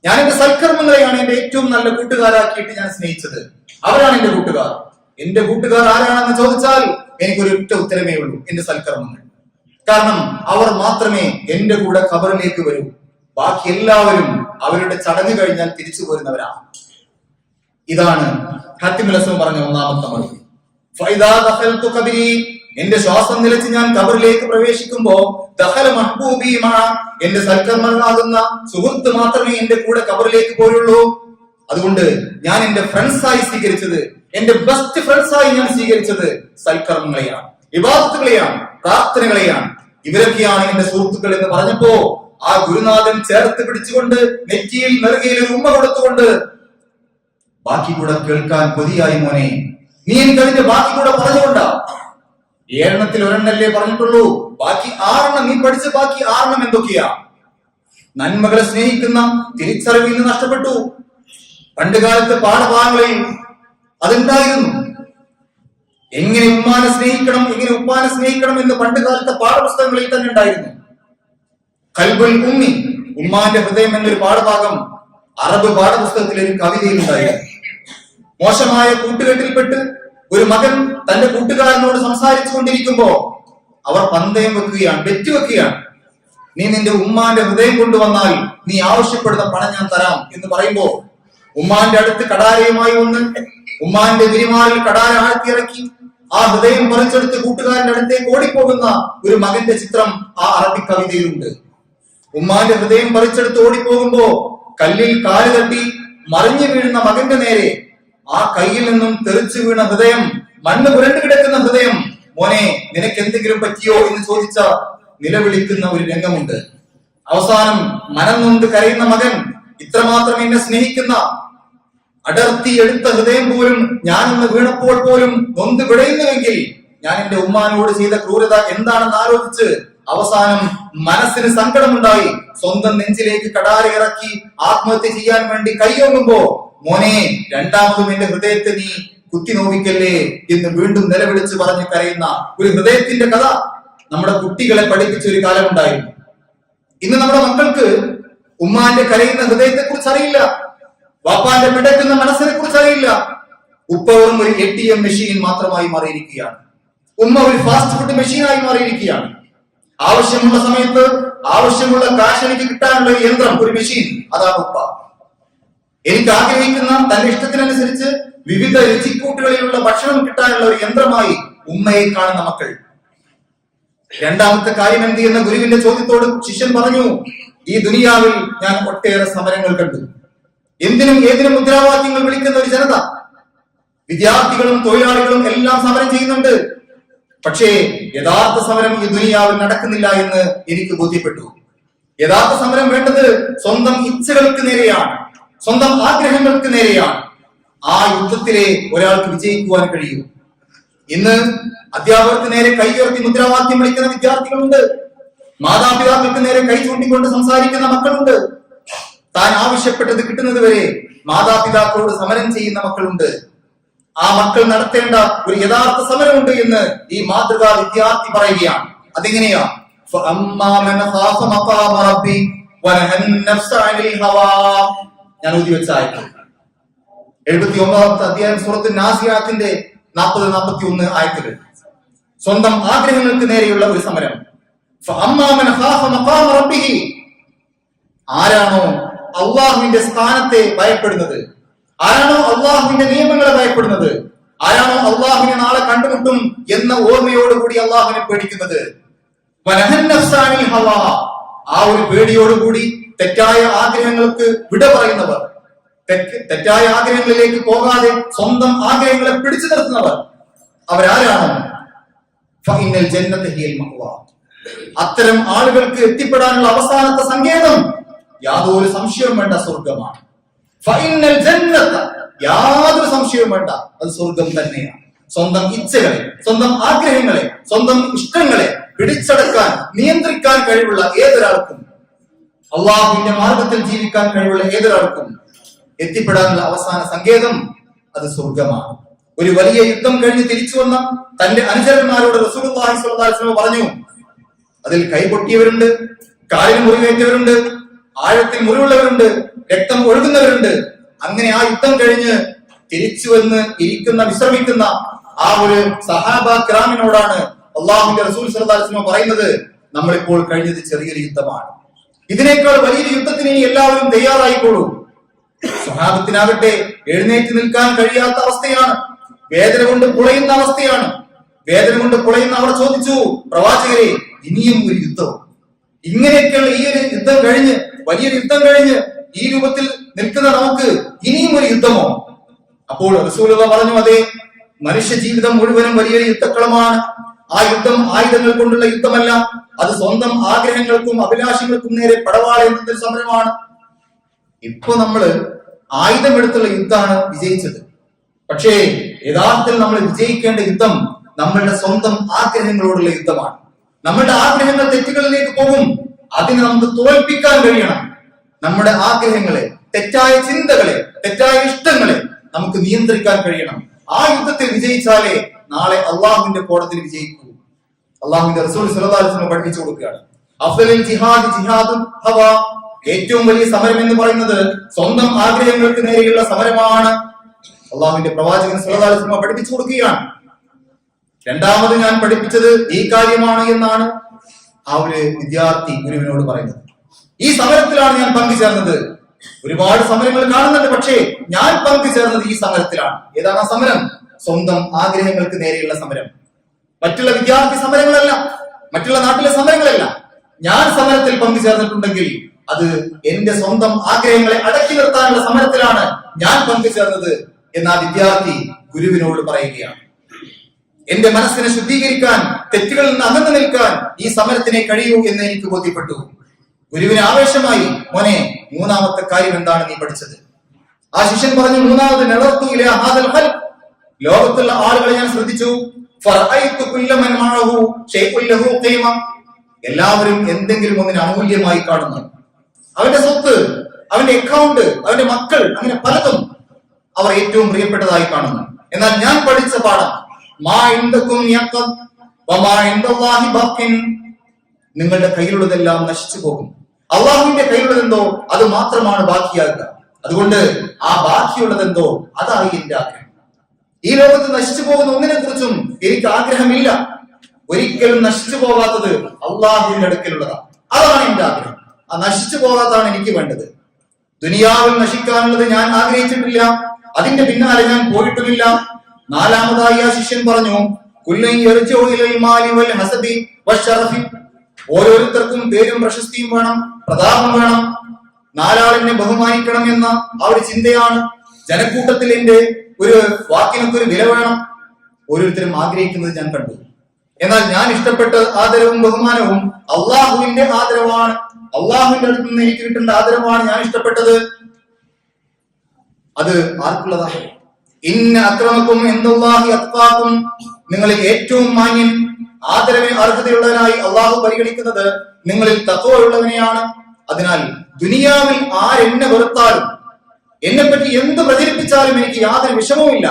ഞാൻ എന്റെ സൽക്കർമ്മങ്ങളെയാണ് എന്റെ ഏറ്റവും നല്ല കൂട്ടുകാരാക്കിയിട്ട് ഞാൻ സ്നേഹിച്ചത്. അവരാണ് എന്റെ കൂട്ടുകാർ. എന്റെ കൂട്ടുകാർ ആരാണെന്ന് ചോദിച്ചാൽ എനിക്കൊരു ഒറ്റ ഉത്തരമേ ഉള്ളൂ, എന്റെ സൽക്കർമ്മങ്ങൾ. കാരണം അവർ മാത്രമേ എന്റെ കൂടെ ഖബറിലേക്ക് വരൂ. ബാക്കി എല്ലാവരും അവരുടെ ചടങ്ങ് കഴിഞ്ഞാൽ തിരിച്ചു പോരുന്നവരാണ്. ഇതാണ് ഹാത്തിമുൽ ഹസൻ പറഞ്ഞ ഒന്നാമത്തെ മറുപടി. ഫൈദാ ദഖൽതു ഖബരി, എന്റെ ശ്വാസം നിലച്ച് ഞാൻ ഖബറിലേക്ക് പ്രവേശിക്കുമ്പോ ദഖല മഹ്ബൂബി മാ, എന്റെ സൽക്കർമ്മങ്ങളാകുന്ന സുഹൃത്ത് മാത്രമേ എന്റെ കൂടെ ഖബറിലേക്ക് പോരുള്ളൂ. അതുകൊണ്ട് ഞാൻ എന്റെ ഫ്രണ്ട്സായി സ്വീകരിച്ചത്, എന്റെ ബെസ്റ്റ് ഫ്രണ്ട്സായി ഞാൻ സ്വീകരിച്ചത് സൽക്കർമ്മങ്ങളെയാണ്, ഇബാദത്തുകളെയാണ്, പ്രാർത്ഥനകളെയാണ്. ഇവരൊക്കെയാണ് എന്റെ സുഹൃത്തുക്കൾ എന്ന് പറഞ്ഞപ്പോ ആ ഗുരുനാഥൻ ചേർത്ത് പിടിച്ചുകൊണ്ട് നെറ്റിയിൽ നെറുകയിൽ ഒരു ഉമ്മ കൊടുത്തുകൊണ്ട്, ബാക്കി കൂടെ കേൾക്കാൻ കൊതിയായി മോനെ, നീ എനിക്ക് അതിന്റെ ബാക്കി കൂടെ പറഞ്ഞുകൊണ്ടാ. 7 ഒരെണ്ണല്ലേ പറഞ്ഞിട്ടുള്ളൂ, ബാക്കി 6 നീ പഠിച്ച ബാക്കി 6 എന്തൊക്കെയാ? നന്മകളെ സ്നേഹിക്കുന്ന തിരിച്ചറിവിൽ നിന്ന് നഷ്ടപ്പെട്ടു. പണ്ട് കാലത്ത് പാഠഭാഗങ്ങളിൽ അതുണ്ടായിരുന്നു. എങ്ങനെ ഉമ്മാനെ സ്നേഹിക്കണം, എങ്ങനെ ഉപ്പാനെ സ്നേഹിക്കണം എന്ന് പണ്ട് കാലത്തെ പാഠപുസ്തകങ്ങളിൽ തന്നെ ഉണ്ടായിരുന്നു. ഖൽബുൽ ഉമ്മി, ഉമ്മാന്റെ ഹൃദയം എന്നൊരു പാഠഭാഗം അറബ് പാഠപുസ്തകത്തിലെ ഒരു കവിതയിൽ ഉണ്ടായിരുന്നു. മോശമായ കൂട്ടുകെട്ടിൽപ്പെട്ട് ഒരു മകൻ തന്റെ കൂട്ടുകാരനോട് സംസാരിച്ചു കൊണ്ടിരിക്കുമ്പോ അവർ പന്തയം വെക്കുകയാണ്, ബെറ്റ് വെക്കുകയാണ്. നീ നിന്റെ ഉമ്മാന്റെ ഹൃദയം കൊണ്ടുവന്നാൽ നീ ആവശ്യപ്പെടുന്ന പണം ഞാൻ തരാം എന്ന് പറയുമ്പോ ഉമ്മാന്റെ അടുത്ത് കടാരയുമായി വന്ന് ഉമ്മാന്റെ വിരിമാറിൽ കടാര ആഴ്ത്തിയിറക്കി ആ ഹൃദയം പറിച്ചെടുത്ത് കൂട്ടുകാരന്റെ അടുത്തേക്ക് ഓടിപ്പോകുന്ന ഒരു മകന്റെ ചിത്രം ആ അറബി കവിതയിലുണ്ട്. ഉമ്മാന്റെ ഹൃദയം പറിച്ചെടുത്ത് ഓടിപ്പോകുമ്പോ കല്ലിൽ കാല് തട്ടി മറിഞ്ഞു വീഴുന്ന മകന്റെ നേരെ ആ കയ്യിൽ നിന്നും തെറിച്ചു വീണ ഹൃദയം, മണ്ണ് പുരണ്ടു കിടക്കുന്ന ഹൃദയം മോനെ നിനക്ക് എന്തെങ്കിലും പറ്റിയോ എന്ന് ചോദിച്ച നിലവിളിക്കുന്ന ഒരു രംഗമുണ്ട്. അവസാനം മനം നൊന്ത് കരയുന്ന മകൻ, ഇത്രമാത്രം എന്നെ സ്നേഹിക്കുന്ന, അടർത്തി എടുത്ത ഹൃദയം പോലും ഞാനൊന്ന് വീണപ്പോൾ പോലും നൊന്ത് വിടയുന്നുവെങ്കിൽ ഞാൻ എന്റെ ഉമ്മാനോട് ചെയ്ത ക്രൂരത എന്താണെന്ന് ആലോചിച്ച് അവസാനം മനസ്സിന് സങ്കടമുണ്ടായി സ്വന്തം നെഞ്ചിലേക്ക് കടാര ഇറക്കി ആത്മഹത്യ ചെയ്യാൻ വേണ്ടി കൈയൊങ്ങുമ്പോ, മോനെ രണ്ടാമതും എന്റെ ഹൃദയത്തെ നീ കുത്തി നോവിക്കല്ലേ എന്ന് വീണ്ടും നിലവിളിച്ച് പറഞ്ഞ് കരയുന്ന ഒരു ഹൃദയത്തിന്റെ കഥ നമ്മുടെ കുട്ടികളെ പഠിപ്പിച്ച ഒരു കാലമുണ്ടായിരുന്നു. ഇന്ന് നമ്മുടെ മക്കൾക്ക് ഉമ്മാന്റെ കരയുന്ന ഹൃദയത്തെ കുറിച്ച് അറിയില്ല, വാപ്പാന്റെ പിടയ്ക്കുന്ന മനസ്സിനെ കുറിച്ച് അറിയില്ല. ഉപ്പ വെറും ഒരു ATM മെഷീൻ മാത്രമായി മാറിയിരിക്കുകയാണ്. ഉമ്മ ഒരു ഫാസ്റ്റ് ഫുഡ് മെഷീനായി മാറിയിരിക്കുകയാണ്. ആവശ്യമുള്ള സമയത്ത് ആവശ്യമുള്ള കാശ് എനിക്ക് കിട്ടാനുള്ള ഒരു യന്ത്രം, ഒരു മെഷീൻ, അതാണ് ഉപ്പ. എനിക്ക് ആഗ്രഹിക്കുന്ന തന്റെ ഇഷ്ടത്തിനനുസരിച്ച് വിവിധ രുചിക്കൂട്ടുകളിലുള്ള ഭക്ഷണം കിട്ടാനുള്ള ഒരു യന്ത്രമായി ഉമ്മയെ കാണുന്ന മക്കൾ. രണ്ടാമത്തെ കാര്യം എന്ത് എന്ന ഗുരുവിന്റെ ചോദ്യത്തോട് ശിഷ്യൻ പറഞ്ഞു, ഈ ദുനിയാവിൽ ഞാൻ ഒട്ടേറെ സമരങ്ങൾ കണ്ടു. എന്തിനും ഏതിനും മുദ്രാവാക്യങ്ങൾ വിളിക്കുന്ന ഒരു ജനത, വിദ്യാർത്ഥികളും തൊഴിലാളികളും എല്ലാം സമരം ചെയ്യുന്നുണ്ട്. പക്ഷേ യഥാർത്ഥ സമരം ഈ ദുനിയാവിൽ നടക്കുന്നില്ല എന്ന് എനിക്ക് ബോധ്യപ്പെട്ടു. യഥാർത്ഥ സമരം വേണ്ടത് സ്വന്തം ഇച്ഛകൾക്ക് നേരെയാണ്, സ്വന്തം ആഗ്രഹങ്ങൾക്ക് നേരെയാണ്. ആ യുദ്ധത്തിലെ ഒരാൾക്ക് വിജയിക്കുവാൻ കഴിയൂ. ഇന്ന് അധ്യാപകർക്ക് നേരെ കൈ ഉയർത്തി മുദ്രാവാക്യം വിളിക്കുന്ന വിദ്യാർത്ഥികളുണ്ട്. മാതാപിതാക്കൾക്ക് നേരെ കൈ ചൂണ്ടിക്കൊണ്ട് സംസാരിക്കുന്ന മക്കളുണ്ട്. താൻ ആവശ്യപ്പെട്ടത് കിട്ടുന്നത് വരെ മാതാപിതാക്കളോട് സമരം ചെയ്യുന്ന മക്കളുണ്ട്. ആ മക്കൾ നടത്തേണ്ട ഒരു യഥാർത്ഥ സമരമുണ്ട് എന്ന് ഈ മാതൃകാ വിദ്യാർത്ഥി പറയുകയാണ്. അതെങ്ങനെയാ? ഞാൻ ഊതി വെച്ച 79ാമത്തെ അധ്യായം സൂറത്തുൻ നാസിയാത്തിന്റെ 40-41 ആയത്തുകൾ. സ്വന്തം ആഗ്രഹങ്ങൾക്ക് നേരെയുള്ള ഒരു സമരം. ആരാണോ അള്ളാഹുവിന്റെ സ്ഥാനത്തെ ഭയപ്പെടുന്നത്, ആരാണോ അള്ളാഹുവിന്റെ നിയമങ്ങളെ ഭയപ്പെടുന്നത്, ആരാണോ അള്ളാഹുവിനെ നാളെ കണ്ടുമുട്ടും എന്ന ഓർമ്മയോടുകൂടി അള്ളാഹുവിനെ പേടിക്കുന്നത്, ആ ഒരു പേടിയോടുകൂടി തെറ്റായ ആഗ്രഹങ്ങൾക്ക് വിട പറയുന്നവർ, തെറ്റായ ആഗ്രഹങ്ങളിലേക്ക് പോകാതെ സ്വന്തം ആഗ്രഹങ്ങളെ പിടിച്ചു നിർത്തുന്നവർ, അവരാരാണ്? അത്തരം ആളുകൾക്ക് എത്തിപ്പെടാനുള്ള അവസാനത്തെ സങ്കേതം യാതൊരു സംശയവും വേണ്ട സ്വർഗമാണ്. യാതൊരു സംശയവും വേണ്ട, അത് സ്വർഗം തന്നെയാണ്. സ്വന്തം ഇച്ഛകളെ, സ്വന്തം ആഗ്രഹങ്ങളെ, സ്വന്തം ഇഷ്ടങ്ങളെ പിടിച്ചടക്കാൻ, നിയന്ത്രിക്കാൻ കഴിവുള്ള ഏതൊരാൾക്കും, അള്ളാഹുവിന്റെ മാർഗത്തിൽ ജീവിക്കാൻ കഴിവുള്ള ഏതൊരാൾക്കും എത്തിപ്പെടാനുള്ള അവസാന സങ്കേതം അത് സ്വർഗമാണ്. ഒരു വലിയ യുദ്ധം കഴിഞ്ഞ് തിരിച്ചു വന്ന തന്റെ അനുചരന്മാരോട് റസൂലുള്ളാഹി സ്വല്ലല്ലാഹു അലൈഹി വസല്ലം പറഞ്ഞു, അതിൽ കൈപൊട്ടിയവരുണ്ട്, കാലിന് മുറിവേറ്റവരുണ്ട്, ആഴത്തിൽ മുറിവുള്ളവരുണ്ട്, രക്തം ഒഴുകുന്നവരുണ്ട്. അങ്ങനെ ആ യുദ്ധം കഴിഞ്ഞ് തിരിച്ചു വന്ന് ഇരിക്കുന്ന, വിശ്രമിക്കുന്ന ആ ഒരു സഹാബ കിറാമിനോടാണ് അള്ളാഹുവിന്റെ റസൂൽ സ്വല്ലല്ലാഹു അലൈഹി വസല്ലം പറയുന്നത്, നമ്മളിപ്പോൾ കഴിഞ്ഞത് ചെറിയൊരു യുദ്ധമാണ്, ഇതിനേക്കാൾ വലിയൊരു യുദ്ധത്തിന് ഇനി എല്ലാവരും തയ്യാറായിക്കോളൂ. സ്വഹാബത്തിനാകട്ടെ എഴുന്നേറ്റ് നിൽക്കാൻ കഴിയാത്ത അവസ്ഥയാണ്, വേദന കൊണ്ട് പുളയുന്ന അവസ്ഥയാണ്. വേദന കൊണ്ട് പുളയുന്ന അവർ ചോദിച്ചു, പ്രവാചകരെ ഇനിയും ഒരു യുദ്ധം? ഇങ്ങനെയൊക്കെയുള്ള ഈ ഒരു യുദ്ധം കഴിഞ്ഞ്, വലിയൊരു യുദ്ധം കഴിഞ്ഞ് ഈ രൂപത്തിൽ നിൽക്കുന്ന നമുക്ക് ഇനിയും ഒരു യുദ്ധമോ? അപ്പോൾ റസൂലുള്ളാഹി പറഞ്ഞു, അതെ, മനുഷ്യ ജീവിതം മുഴുവനും വലിയൊരു യുദ്ധക്കളമാണ്. ആ യുദ്ധം ആയുധങ്ങൾ കൊണ്ടുള്ള യുദ്ധമല്ല, അത് സ്വന്തം ആഗ്രഹങ്ങൾക്കും അഭിലാഷങ്ങൾക്കും നേരെ പടവാളെന്ന സമരമാണ്. ഇപ്പൊ നമ്മള് ആയുധമെടുത്തുള്ള യുദ്ധമാണ് വിജയിച്ചത്. പക്ഷേ യഥാർത്ഥത്തിൽ നമ്മൾ വിജയിക്കേണ്ട യുദ്ധം നമ്മളുടെ സ്വന്തം ആഗ്രഹങ്ങളോടുള്ള യുദ്ധമാണ്. നമ്മളുടെ ആഗ്രഹങ്ങൾ തെറ്റുകളിലേക്ക് പോകും, അതിനെ നമുക്ക് തോൽപ്പിക്കാൻ കഴിയണം. നമ്മുടെ ആഗ്രഹങ്ങളെ, തെറ്റായ ചിന്തകളെ, തെറ്റായ ഇഷ്ടങ്ങളെ നമുക്ക് നിയന്ത്രിക്കാൻ കഴിയണം. ആ യുദ്ധത്തിൽ വിജയിച്ചാലേ നാളെ അള്ളാഹുവിന്റെ കോടതിയിൽ വിജയിക്കൂ. അള്ളാഹുവിന്റെ റസൂൽ സ്വല്ലല്ലാഹു അലൈഹി വസല്ലം പഠിപ്പിച്ചു കൊടുക്കുകയാണ്, അഫ്ളലുൽ ജിഹാദ് ജിഹാദുൽ ഹവാ, ഏറ്റവും വലിയ സമരം എന്ന് പറയുന്നത് സ്വന്തം ആഗ്രഹങ്ങൾക്ക് നേരെയുള്ള സമരമാണ്. അള്ളാഹുവിന്റെ പ്രവാചകൻ സ്വല്ലല്ലാഹു അലൈഹി വസല്ലം പഠിപ്പിച്ചു കൊടുക്കുകയാണ്. രണ്ടാമത് ഞാൻ പഠിപ്പിച്ചത് ഈ കാര്യമാണ് എന്നാണ് ആ ഒരു വിദ്യാർത്ഥി ഗുരുവിനോട് പറയുന്നത്. ഈ സമരത്തിലാണ് ഞാൻ പങ്കുചേർന്നത്. ഒരുപാട് സമരങ്ങൾ കാണുന്നുണ്ട്, പക്ഷേ ഞാൻ പങ്കുചേർന്നത് ഈ സമരത്തിലാണ്. ഏതാണ് ആ സമരം? സ്വന്തം ആഗ്രഹങ്ങൾക്ക് നേരെയുള്ള സമരം. മറ്റുള്ള വിദ്യാർത്ഥി സമരങ്ങളല്ല, മറ്റുള്ള നാട്ടിലെ സമരങ്ങളല്ല. ഞാൻ സമരത്തിൽ പങ്കുചേർന്നിട്ടുണ്ടെങ്കിൽ അത് എന്റെ സ്വന്തം ആഗ്രഹങ്ങളെ അടക്കി നിർത്താനുള്ള സമരത്തിലാണ് ഞാൻ പങ്കുചേർന്നത് എന്ന് ആ വിദ്യാർത്ഥി ഗുരുവിനോട് പറയുകയാണ്. എന്റെ മനസ്സിനെ ശുദ്ധീകരിക്കാൻ, തെറ്റുകളിൽ നിന്ന് അകന്നു നിൽക്കാൻ ഈ സമരത്തിനെ കഴിയൂ എന്ന് എനിക്ക് ബോധ്യപ്പെട്ടു. ഗുരുവിന് ആവേശമായി, മോനെ, മൂന്നാമത്തെ കാര്യം എന്താണ് നീ പഠിച്ചത്? ആ ശിഷ്യൻ പറഞ്ഞു, മൂന്നാമത് നളർത്തു ഇലാ ഹാദൽ ഖൽഖ്, ലോകത്തുള്ള ആളുകളെ ഞാൻ ശ്രദ്ധിച്ചു. ഫറഅയ്തു കുല്ല മൻ മഅഹു ശൈഉൻ ലഹു ഖീമ, എല്ലാവരും എന്തെങ്കിലും ഒന്നിന് അമൂല്യമായി കാണുന്നു. അവന്റെ സ്വത്ത്, അവന്റെ അക്കൗണ്ട്, അവന്റെ മക്കൾ, അങ്ങനെ പലതും അവർ ഏറ്റവും പ്രിയപ്പെട്ടതായി കാണുന്നു. എന്നാൽ ഞാൻ പഠിച്ച പാഠം, മാ ഇൻദകും യഖദ് വമാ ഇൻദല്ലാഹി ബാഖിൻ, നിങ്ങളുടെ കയ്യിലുള്ളതെല്ലാം നശിച്ചു പോകും, അള്ളാഹുവിന്റെ കയ്യിലുള്ളതെന്തോ അത് മാത്രമാണ് ബാക്കിയാകുക. അതുകൊണ്ട് ആ ബാക്കിയുള്ളതെന്തോ അതായി എന്റെ ആഗ്രഹം. ഈ ലോകത്ത് നശിച്ചു പോകുന്ന ഒന്നിനെ കുറിച്ചും എനിക്ക് ആഗ്രഹമില്ല. ഒരിക്കലും നശിച്ചു പോകാത്തത് അള്ളാഹുവിന്റെ അടുക്കലുള്ളതാണ്. അതാണ് എന്റെ ആഗ്രഹം. ആ നശിച്ചു പോകാത്തതാണ് എനിക്ക് വേണ്ടത്. ദുനിയാവിൽ നശിക്കാനുള്ളത് ഞാൻ ആഗ്രഹിച്ചിട്ടില്ല, അതിന്റെ പിന്നാലെ ഞാൻ പോയിട്ടുമില്ല. നാലാമതായി ആ ശിഷ്യൻ പറഞ്ഞു, ഓരോരുത്തർക്കും പേരും പ്രശസ്തിയും വേണം, പ്രതാപം വേണം, നാലാളിനെ ബഹുമാനിക്കണം എന്ന ആ ഒരു ചിന്തയാണ്. ജനക്കൂട്ടത്തിൽ എന്റെ ഒരു വാക്കിനൊക്കെ ഒരു വില വേണം, ഓരോരുത്തരും ആഗ്രഹിക്കുന്നത് ഞാൻ കണ്ടു. എന്നാൽ ഞാൻ ഇഷ്ടപ്പെട്ട ആദരവും ബഹുമാനവും അള്ളാഹുവിന്റെ ആദരവാണ്. അള്ളാഹുവിന്റെ അടുത്ത് നിന്ന് എനിക്ക് കിട്ടേണ്ട ആദരവാണ് ഞാൻ ഇഷ്ടപ്പെട്ടത്. അത് ആർക്കുള്ളതാണ്? ഇന്ന അക്രമക്കും ഇൻദല്ലാഹി അത്ഖാക്കും, നിങ്ങളിൽ ഏറ്റവും മാന്യൻ, ആദരവിന് അർഹതയുള്ളവനായി അള്ളാഹു പരിഗണിക്കുന്നത് നിങ്ങളിൽ തഖ്വയുള്ളവനെയാണ്. അതിനാൽ ദുനിയാവിൽ ആരെന്നെ വെറുത്താലും എന്നെ പറ്റി എന്ത് പ്രചരിപ്പിച്ചാലും എനിക്ക് യാതൊരു വിഷമവുമില്ല.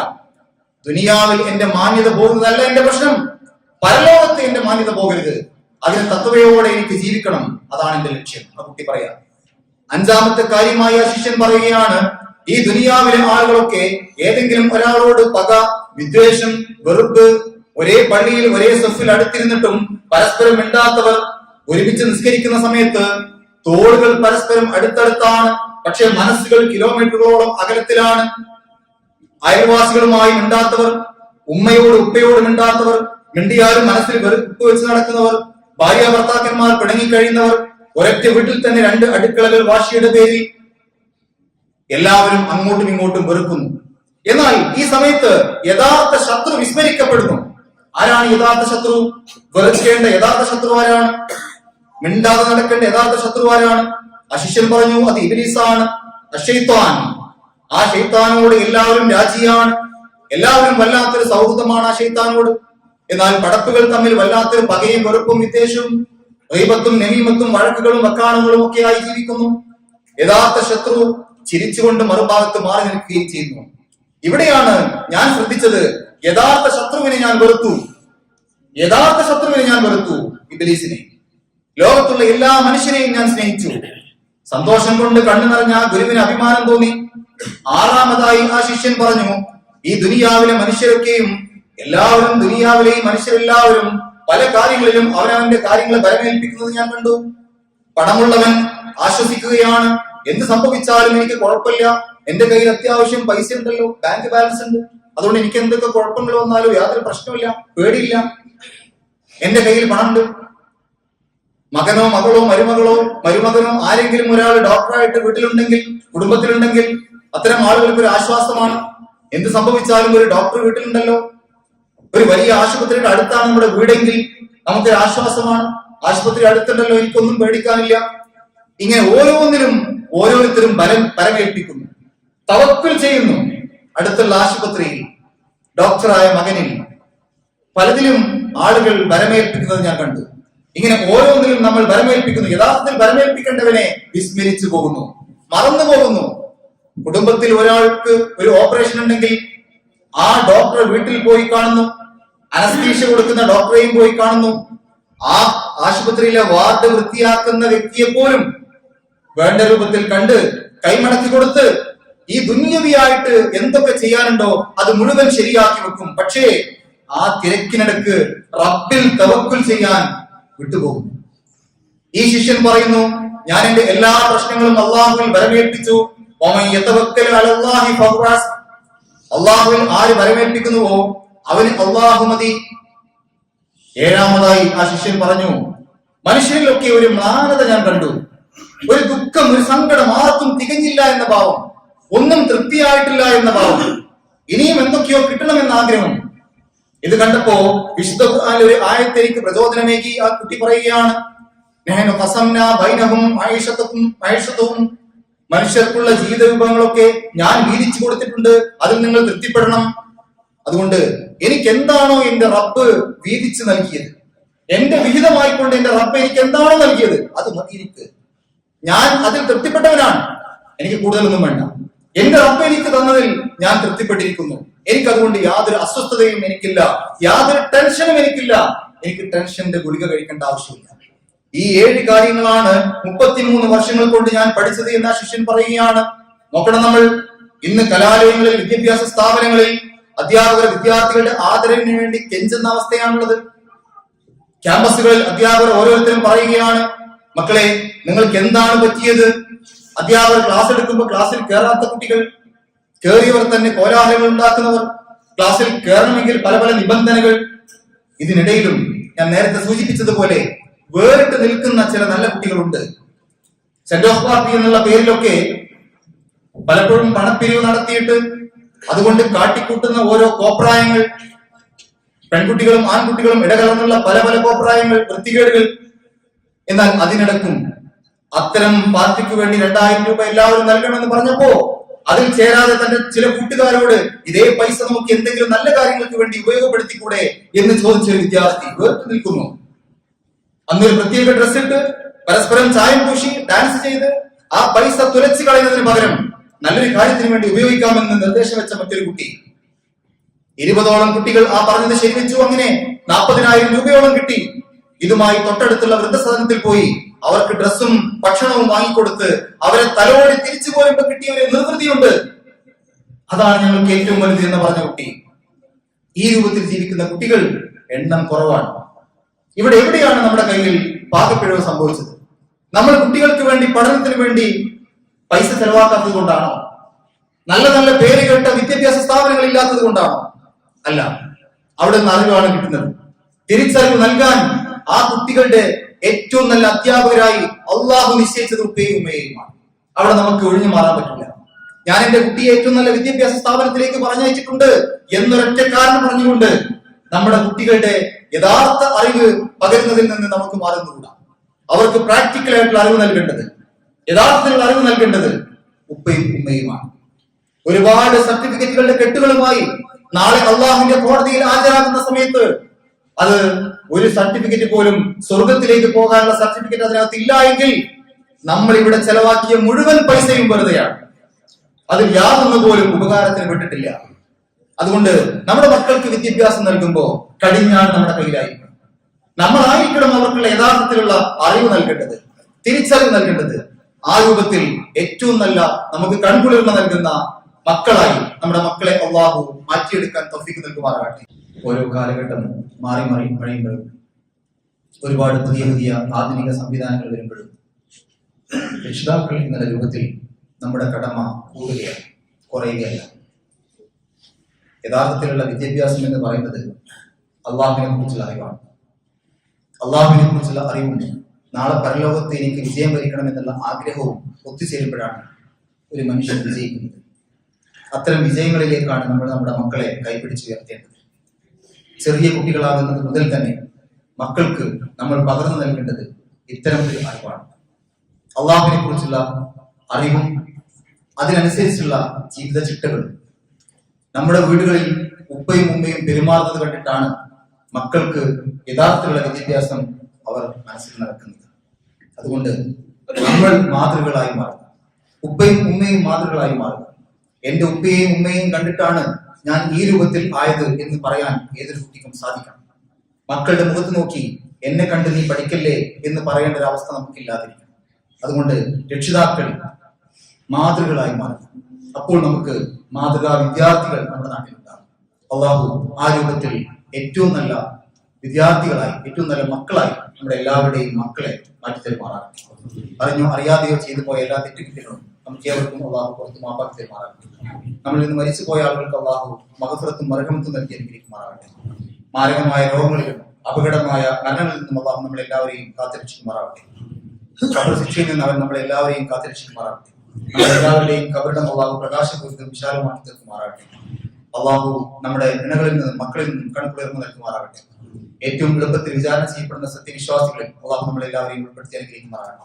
ദുനിയാവിൽ എന്റെ മാന്യത പോകുന്നതല്ല എന്റെ പ്രശ്നം, പരലോകത്ത് എന്റെ മാന്യത പോകരുത്. അതിന് തത്വയോടെ എനിക്ക് ജീവിക്കണം, അതാണ് എന്റെ ലക്ഷ്യം. ആ കുട്ടി പറയാം. അഞ്ചാമത്തെ കാര്യമായി ആ ശിഷ്യൻ പറയുകയാണ്, ഈ ദുനിയാവിലെ ആളുകളൊക്കെ ഏതെങ്കിലും ഒരാളോട് പക, വിദ്വേഷം, വെറുപ്പ്, ഒരേ പള്ളിയിൽ ഒരേ സഫിൽ അടുത്തിരുന്നിട്ടും പരസ്പരം മിണ്ടാത്തവർ, ഒരുമിച്ച് നിസ്കരിക്കുന്ന സമയത്ത് തോളുകൾ പരസ്പരം അടുത്തടുത്താണ്, പക്ഷെ മനസ്സുകൾ കിലോമീറ്ററുകളോളം അകലത്തിലാണ്. അയൽവാസികളുമായി മിണ്ടാത്തവർ, ഉമ്മയോട് ഉപ്പയോട് മിണ്ടാത്തവർ, മിണ്ടിയാലും മനസ്സിൽ വെറുപ്പ് വെച്ച് നടക്കുന്നവർ, ഭാര്യ ഭർത്താക്കന്മാർ പിണങ്ങിക്കഴിയുന്നവർ, ഒരൊറ്റ വീട്ടിൽ തന്നെ 2 അടുക്കളകൾ വാശിയുടെ പേരിൽ, എല്ലാവരും അങ്ങോട്ടും ഇങ്ങോട്ടും വെറുക്കുന്നു. എന്നാൽ ഈ സമയത്ത് യഥാർത്ഥ ശത്രു വിസ്മരിക്കപ്പെടുന്നു. ആരാണ് യഥാർത്ഥ ശത്രു? വെറുക്കേണ്ട യഥാർത്ഥ ശത്രു ആരാണ്? മിണ്ടാതെ നടക്കേണ്ട യഥാർത്ഥ ശത്രു ആരാണ്? ആ ശിഷ്യൻ പറഞ്ഞു, അത് ഇബ്ലീസാണ്, അശൈത്താൻ. ആ ശൈത്താനോട് എല്ലാവരും രാജിയാണ്, എല്ലാവരും വല്ലാത്തൊരു സൗഹൃദമാണ് ആ ശൈത്താനോട്. എന്നാൽ പടപ്പുകൾ തമ്മിൽ വല്ലാത്തൊരു പകയും വെറുപ്പും വിദ്വേഷവും, ഗൈബത്തും നമീമത്തും വഴക്കുകളും വക്കാണുകളും ഒക്കെ ആയി ജീവിക്കുന്നു. യഥാർത്ഥ ശത്രു ചിരിച്ചുകൊണ്ട് മറുഭാഗത്ത് മാറി നിൽക്കുകയും ചെയ്യുന്നു. ഇവിടെയാണ് ഞാൻ ശ്രദ്ധിച്ചത്, യഥാർത്ഥ ശത്രുവിനെ ഞാൻ വെറുത്തു. യഥാർത്ഥ ശത്രുവിനെ ഞാൻ വെറുത്തു, ഇബ്ലീസിനെ. ലോകത്തുള്ള എല്ലാ മനുഷ്യരെയും ഞാൻ സ്നേഹിച്ചു. സന്തോഷം കൊണ്ട് കണ്ണു നിറഞ്ഞ ആ ഗുരുവിന് അഭിമാനം തോന്നി. ആറാമതായി ആ ശിഷ്യൻ പറഞ്ഞു, ഈ ദുനിയാവിലെ മനുഷ്യരൊക്കെയും, എല്ലാവരും ദുനിയാവിലെയും മനുഷ്യരെല്ലാവരും പല കാര്യങ്ങളിലും അവനവന്റെ കാര്യങ്ങൾ ബലമേൽപ്പിക്കുന്നത് ഞാൻ കണ്ടു. പണമുള്ളവൻ ആശ്വസിക്കുകയാണ്, എന്ത് സംഭവിച്ചാലും എനിക്ക് കുഴപ്പമില്ല, എന്റെ കയ്യിൽ അത്യാവശ്യം പൈസ ഉണ്ടല്ലോ, ബാങ്ക് ബാലൻസ് ഉണ്ട്, അതുകൊണ്ട് എനിക്ക് എന്തൊക്കെ കുഴപ്പങ്ങൾ വന്നാലും യാതൊരു പ്രശ്നമില്ല, പേടിയില്ല, എന്റെ കയ്യിൽ പണമുണ്ട്. മകനോ മകളോ മരുമകനോ ആരെങ്കിലും ഒരാൾ ഡോക്ടറായിട്ട് വീട്ടിലുണ്ടെങ്കിൽ, കുടുംബത്തിലുണ്ടെങ്കിൽ അത്തരം ആളുകൾക്ക് ഒരു ആശ്വാസമാണ്. എന്ത് സംഭവിച്ചാലും ഒരു ഡോക്ടർ വീട്ടിലുണ്ടല്ലോ, ഒരു വലിയ ആശുപത്രിയുടെ അടുത്താണ് നമ്മുടെ വീടെങ്കിൽ നമുക്കൊരു ആശ്വാസമാണ്. ആശുപത്രി അടുത്തുണ്ടല്ലോ, എനിക്കൊന്നും പേടിക്കാനില്ല. ഇങ്ങനെ ഓരോന്നിലും ഓരോരുത്തരും പരമേൽപ്പിക്കുന്നു, തവക്കുൽ ചെയ്യുന്നു. അടുത്തുള്ള ആശുപത്രിയിൽ, ഡോക്ടറായ മകനിൽ, പലതിലും ആളുകൾ ബലമേൽപ്പിക്കുന്നത് ഞാൻ കണ്ടു. ഇങ്ങനെ ഓരോന്നിലും നമ്മൾ ബലമേൽപ്പിക്കുന്നു. യഥാർത്ഥത്തിൽ ബലമേൽപ്പിക്കേണ്ടവനെ വിസ്മരിച്ചു പോകുന്നു, മറന്നു പോകുന്നു. കുടുംബത്തിൽ ഒരാൾക്ക് ഒരു ഓപ്പറേഷൻ ഉണ്ടെങ്കിൽ ആ ഡോക്ടറെ വീട്ടിൽ പോയി കാണുന്നു, അനസ്തീഷ്യ കൊടുക്കുന്ന ഡോക്ടറെയും പോയി കാണുന്നു. ആ ആശുപത്രിയിലെ വാർഡ് വൃത്തിയാക്കുന്ന വ്യക്തിയെ പോലും വേണ്ട രൂപത്തിൽ കണ്ട് കൈമടക്കി കൊടുത്ത് ഈ ദുന്യവിയായിട്ട് എന്തൊക്കെ ചെയ്യാനുണ്ടോ അത് മുഴുവൻ ശരിയാക്കി വെക്കും. പക്ഷേ ആ തിരക്കിനിടക്ക് റബ്ബിൽ തവക്കുൽ ചെയ്യാൻ വിട്ടുപോകും. ഈ ശിഷ്യൻ പറയുന്നു, ഞാൻ എന്റെ എല്ലാ പ്രശ്നങ്ങളും അള്ളാഹുവിൽ ബലമേൽപ്പിച്ചു. അള്ളാഹുവിൽ ആര് ബലമേൽപ്പിക്കുന്നുവോ അവന് അള്ളാഹു മതി. ഏഴാമതായി ആ ശിഷ്യൻ പറഞ്ഞു, മനുഷ്യരിലൊക്കെ ഒരു മ്ലാനത ഞാൻ കണ്ടു, ഒരു ദുഃഖം, ഒരു സങ്കടം, ആർക്കും തികഞ്ഞില്ല എന്ന ഭാവം, ഒന്നും തൃപ്തിയായിട്ടില്ല എന്ന ഭാവം, ഇനിയും എന്തൊക്കെയോ കിട്ടണമെന്ന ആഗ്രഹം. ഇത് കണ്ടപ്പോ വിശുദ്ധ ഖുർആനിലെ ഒരു ആയത്ത് എനിക്ക് പ്രചോദനമേകി ആ കുട്ടി പറയുകയാണ്, നഹ്നു ഖസംനാ ബൈനഹും മഈശത്തുഹും, മനുഷ്യർക്കുള്ള ജീവിത വിഭവങ്ങളൊക്കെ ഞാൻ വീതിച്ചു കൊടുത്തിട്ടുണ്ട്, അതിൽ നിങ്ങൾ തൃപ്തിപ്പെടണം. അതുകൊണ്ട് എനിക്ക് എന്താണോ എന്റെ റബ്ബ് വീതിച്ചു നൽകിയത്, എന്റെ വിഹിതമായിക്കൊണ്ട് എന്റെ റബ്ബ് എനിക്ക് എന്താണോ നൽകിയത് അത് മതി എനിക്ക്. ഞാൻ അതിൽ തൃപ്തിപ്പെട്ടവനാണ്, എനിക്ക് കൂടുതലൊന്നും വേണ്ട. എന്റെ റബ്ബ് എനിക്ക് തന്നതിൽ ഞാൻ തൃപ്തിപ്പെട്ടിരിക്കുന്നു. എനിക്ക് അതുകൊണ്ട് യാതൊരു അസ്വസ്ഥതയും എനിക്കില്ല, യാതൊരു ടെൻഷനും എനിക്കില്ല. എനിക്ക് ടെൻഷന്റെ ഗുളിക കഴിക്കേണ്ട ആവശ്യമില്ല. ഈ 7 കാര്യങ്ങളാണ് 33 വർഷങ്ങൾ കൊണ്ട് ഞാൻ പഠിച്ചത് എന്ന് ആ ശിഷ്യൻ പറയുകയാണ്. നോക്കണം, നമ്മൾ ഇന്ന് കലാലയങ്ങളിൽ, വിദ്യാഭ്യാസ സ്ഥാപനങ്ങളിൽ അധ്യാപകർ വിദ്യാർത്ഥികളുടെ ആദരവിന് വേണ്ടി കെഞ്ചുന്ന അവസ്ഥയാണുള്ളത്. ക്യാമ്പസുകളിൽ അധ്യാപകർ ഓരോരുത്തരും പറയുകയാണ്, മക്കളെ നിങ്ങൾക്ക് എന്താണ് പറ്റിയത്? അധ്യാപകർ ക്ലാസ് എടുക്കുമ്പോൾ ക്ലാസ്സിൽ കയറാത്ത കുട്ടികൾ, കയറിയവർ തന്നെ കോലാഹലങ്ങൾ ഉണ്ടാക്കുന്നവർ, ക്ലാസ്സിൽ കയറണമെങ്കിൽ പല പല നിബന്ധനകൾ. ഇതിനിടയിലും ഞാൻ നേരത്തെ സൂചിപ്പിച്ചതുപോലെ വേറിട്ട് നിൽക്കുന്ന ചില നല്ല കുട്ടികളുണ്ട്. സെന്റ് ഓഫ് പാർട്ടി എന്നുള്ള പേരിലൊക്കെ പലപ്പോഴും പണപ്പിരിവ് നടത്തിയിട്ട് അതുകൊണ്ട് കാട്ടിക്കൂട്ടുന്ന ഓരോ കോപ്രായങ്ങൾ, പെൺകുട്ടികളും ആൺകുട്ടികളും ഇടകലർന്നുള്ള പല പല കോപ്രായങ്ങൾ, വൃത്തികേടുകൾ. എന്നാൽ അതിനിടക്കും അത്തരം പാർട്ടിക്ക് വേണ്ടി 2000 രൂപ എല്ലാവരും നൽകണമെന്ന് പറഞ്ഞപ്പോ അതിൽ ചേരാതെ തന്റെ ചില കൂട്ടുകാരോട് ഇതേ പൈസ നമുക്ക് എന്തെങ്കിലും നല്ല കാര്യങ്ങൾക്ക് വേണ്ടി ഉപയോഗപ്പെടുത്തിക്കൂടെ എന്ന് ചോദിച്ച ഒരു വിദ്യാർത്ഥി വേറിട്ട് നിൽക്കുന്നു. അന്നൊരു പ്രത്യേക ഡ്രസ് ഇട്ട് പരസ്പരം ചായം പൂശി ഡാൻസ് ചെയ്ത് ആ പൈസ തുലച്ചു കളയുന്നതിന് പകരം നല്ലൊരു കാര്യത്തിന് വേണ്ടി ഉപയോഗിക്കാമെന്ന് നിർദ്ദേശം വെച്ച മറ്റൊരു കുട്ടി. 20ഓളം കുട്ടികൾ ആ പറഞ്ഞത് ശരിവെച്ചു. അങ്ങനെ 40,000 രൂപയോളം കിട്ടി. ഇതുമായി തൊട്ടടുത്തുള്ള വൃദ്ധസദനത്തിൽ പോയി അവർക്ക് ഡ്രസ്സും ഭക്ഷണവും വാങ്ങിക്കൊടുത്ത് അവരെ തലോടി തിരിച്ചു പോരുമ്പോ കിട്ടിയ ഒരു നിർവൃതിയുണ്ട്. അതാണ് ഞങ്ങൾക്ക് ഏറ്റവും വലുത് എന്ന് പറഞ്ഞ കുട്ടി. ഈ രൂപത്തിൽ ജീവിക്കുന്ന കുട്ടികൾ എണ്ണം കുറവാണ്. ഇവിടെ എവിടെയാണ് നമ്മുടെ കയ്യിൽ പാകപ്പിഴവ് സംഭവിച്ചത്? നമ്മൾ കുട്ടികൾക്ക് വേണ്ടി, പഠനത്തിന് വേണ്ടി പൈസ ചെലവാക്കാത്തത് കൊണ്ടാണോ? നല്ല നല്ല പേര് കേട്ട വിദ്യാഭ്യാസ സ്ഥാപനങ്ങൾ ഇല്ലാത്തത് കൊണ്ടാണോ? അല്ല, അവിടെ നിന്ന് അറിവാണ് കിട്ടുന്നത്. തിരിച്ചറിവ് നൽകാൻ ആ കുട്ടികളുടെ ഏറ്റവും നല്ല അധ്യാപകരായി അള്ളാഹു നിശ്ചയിച്ചത് ഉപ്പയും ഉമ്മയുമാണ്. അവിടെ നമുക്ക് ഒഴിഞ്ഞു മാറാൻ പറ്റില്ല. ഞാൻ എന്റെ കുട്ടിയെ ഏറ്റവും നല്ല വിദ്യാഭ്യാസ സ്ഥാപനത്തിലേക്ക് പറഞ്ഞയച്ചിട്ടുണ്ട് എന്നൊരൊറ്റ കാരണം പറഞ്ഞുകൊണ്ട് നമ്മുടെ കുട്ടികളുടെ യഥാർത്ഥ അറിവ് പകരുന്നതിൽ നിന്ന് നമുക്ക് മാറുന്നുകൂടാ. അവർക്ക് പ്രാക്ടിക്കൽ ആയിട്ടുള്ള അറിവ് നൽകേണ്ടത്, യഥാർത്ഥത്തിലുള്ള അറിവ് നൽകേണ്ടത് ഉപ്പയും ഉമ്മയുമാണ്. ഒരുപാട് സർട്ടിഫിക്കറ്റുകളുടെ കെട്ടുകളുമായി നാളെ അള്ളാഹുവിന്റെ കോടതിയിൽ ഹാജരാകുന്ന സമയത്ത് അത് ഒരു സർട്ടിഫിക്കറ്റ് പോലും സ്വർഗത്തിലേക്ക് പോകാനുള്ള സർട്ടിഫിക്കറ്റ് അതിനകത്ത് ഇല്ല എങ്കിൽ നമ്മൾ ഇവിടെ ചെലവാക്കിയ മുഴുവൻ പൈസയും വെറുതെയാണ്. അത് യാതൊന്നു പോലും ഉപകാരത്തിന് വിട്ടിട്ടില്ല. അതുകൊണ്ട് നമ്മുടെ മക്കൾക്ക് വിദ്യാഭ്യാസം നൽകുമ്പോൾ കടിഞ്ഞാണ് നമ്മുടെ കയ്യിലായിരിക്കണം. നമ്മളായിരിക്കണം അവർക്കുള്ള യഥാർത്ഥത്തിലുള്ള അറിവ് നൽകേണ്ടത്, തിരിച്ചറിവ് നൽകേണ്ടത്. ആ രൂപത്തിൽ ഏറ്റവും നല്ല നമുക്ക് കൺകുളിർമ നൽകുന്ന മക്കളായി നമ്മുടെ മക്കളെ അള്ളാഹു മാറ്റിയെടുക്കാൻ തൗഫീഖ് നൽകുമാറാകട്ടെ. ഓരോ കാലഘട്ടം മാറി മാറി കഴിയുമ്പോഴും ഒരുപാട് പുതിയ പുതിയ ആധുനിക സംവിധാനങ്ങൾ വരുമ്പോഴും രക്ഷിതാക്കൾ എന്നുള്ള രൂപത്തിൽ നമ്മുടെ കടമ കൂടുകയാണ്, കുറയുകയല്ല. യഥാർത്ഥത്തിലുള്ള വിദ്യാഭ്യാസം എന്ന് പറയുന്നത് അള്ളാഹുവിനെ കുറിച്ചുള്ള അറിവാണ്. അള്ളാഹുവിനെ കുറിച്ചുള്ള അറിവും നാളെ പരലോകത്ത് എനിക്ക് വിജയം വരിക്കണം എന്നുള്ള ആഗ്രഹവും ഒത്തുചേരുമ്പോഴാണ് ഒരു മനുഷ്യൻ വിജയിക്കുന്നത്. അത്തരം വിജയങ്ങളിലേക്കാണ് നമ്മൾ നമ്മുടെ മക്കളെ കൈപിടിച്ചുയർത്തേണ്ടത്. ചെറിയ കുട്ടികളാകുന്നത് മുതൽ തന്നെ മക്കൾക്ക് നമ്മൾ പകർന്നു നൽകേണ്ടത് ഇത്തരം ഒരു അറിവാണ്. അള്ളാഹുവിനെ കുറിച്ചുള്ള അറിവും അതിനനുസരിച്ചുള്ള ജീവിത ചിട്ടകളും. നമ്മുടെ വീടുകളിൽ ഉപ്പയും ഉമ്മയും പെരുമാറുന്നത് കണ്ടിട്ടാണ് മക്കൾക്ക് യഥാർത്ഥത്തിലുള്ള വിദ്യാഭ്യാസം അവർ മനസ്സിൽ നടക്കുന്നത്. അതുകൊണ്ട് നമ്മൾ മാതൃകളായി മാറുക, ഉപ്പയും ഉമ്മയും മാതൃകളായി മാറുക. എന്റെ ഉപ്പയെയും ഉമ്മയെയും കണ്ടിട്ടാണ് ഞാൻ ഈ രൂപത്തിൽ ആയത് എന്ന് പറയാൻ ഏതൊരു കുട്ടിക്കും സാധിക്കണം. മക്കളുടെ മുഖത്ത് നോക്കി എന്നെ കണ്ട് നീ പഠിക്കല്ലേ എന്ന് പറയേണ്ട ഒരു അവസ്ഥ നമുക്കില്ലാതിരിക്കണം. അതുകൊണ്ട് രക്ഷിതാക്കൾ മാതൃകളായി മാറും. അപ്പോൾ നമുക്ക് മാതൃകാ വിദ്യാർത്ഥികൾ നമ്മുടെ നാട്ടിലുണ്ടാകും. അള്ളാഹു ആ രൂപത്തിൽ ഏറ്റവും നല്ല വിദ്യാർത്ഥികളായി, ഏറ്റവും നല്ല മക്കളായി നമ്മുടെ എല്ലാവരുടെയും മക്കളെ മാറ്റിത്തരുമാറാകട്ടെ. അറിഞ്ഞോ അറിയാതെയോ ചെയ്തു പോയ എല്ലാ തെറ്റുകുട്ടികളും നമുക്ക് ഏവർക്കും അള്ളാഹു പുറത്ത് മാപ്പാക്കി തരുമാറാകട്ടെ. നമ്മളിൽ നിന്ന് മരിച്ചുപോയ ആളുകൾക്ക് അള്ളാഹു മഹഫറത്തും മർഹമത്തും നൽകി അനുഗ്രഹിക്കുമാറാകട്ടെ. മാരകമായ രോഗങ്ങളിലും അപകടമായ മരണങ്ങളിൽ നിന്നും അള്ളാഹു നമ്മളെല്ലാവരെയും കാത്തുരക്ഷിക്കുമാറാകട്ടെ. ഖബർ ശിക്ഷയിൽ നിന്ന് അവൻ നമ്മളെല്ലാവരെയും കാത്തുരക്ഷിക്കുമാറാകട്ടെ. നമ്മളെല്ലാവരുടെയും ഖബറിടം അള്ളാഹു പ്രകാശപൂരിതം വിശാലമാക്കി തീർക്കുമാറാകട്ടെ. അള്ളാഹു നമ്മുടെ ഇണകളിൽ നിന്നും മക്കളിൽ നിന്നും കണക്കുയർന്നു നൽകുമാറാകട്ടെ. ഏറ്റവും എളുപ്പത്തിൽ വിചാരണ ചെയ്യപ്പെടുന്ന സത്യവിശ്വാസികളിൽ അള്ളാഹു നമ്മളെല്ലാവരെയും ഉൾപ്പെടുത്തി അനുഗ്രഹിക്കുമാറാകട്ടെ.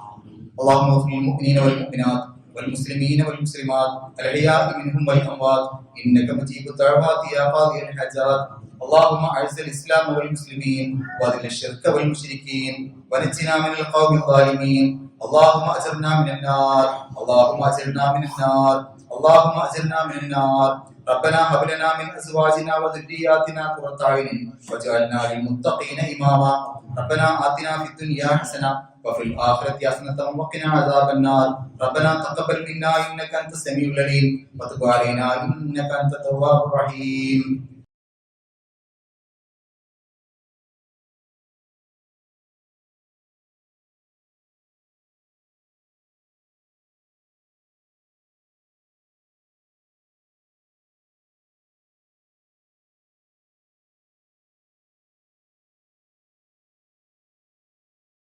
اللهم اغفر للمؤمنين والمؤمنات والمسلمين والمسلمات الأحياء منهم والأموات إنك مجيب الدعوات يا قاضي الحاجات. اللهم أعز الإسلام والمسلمين وأذل الشرك والمشركين ونجنا من القوم الظالمين. اللهم أجرنا من النار، اللهم أجرنا من النار، اللهم أجرنا من النار. ربنا هب لنا من أزواجنا وذرياتنا قرة أعين واجعلنا للمتقين إماما. ربنا آتنا في الدنيا حسنة وفي الآخرة حسنة وقنا عذاب النار. ربنا تقبل منا إنك أنت السميع العليم وتب علينا إنك أنت التواب الرحيم.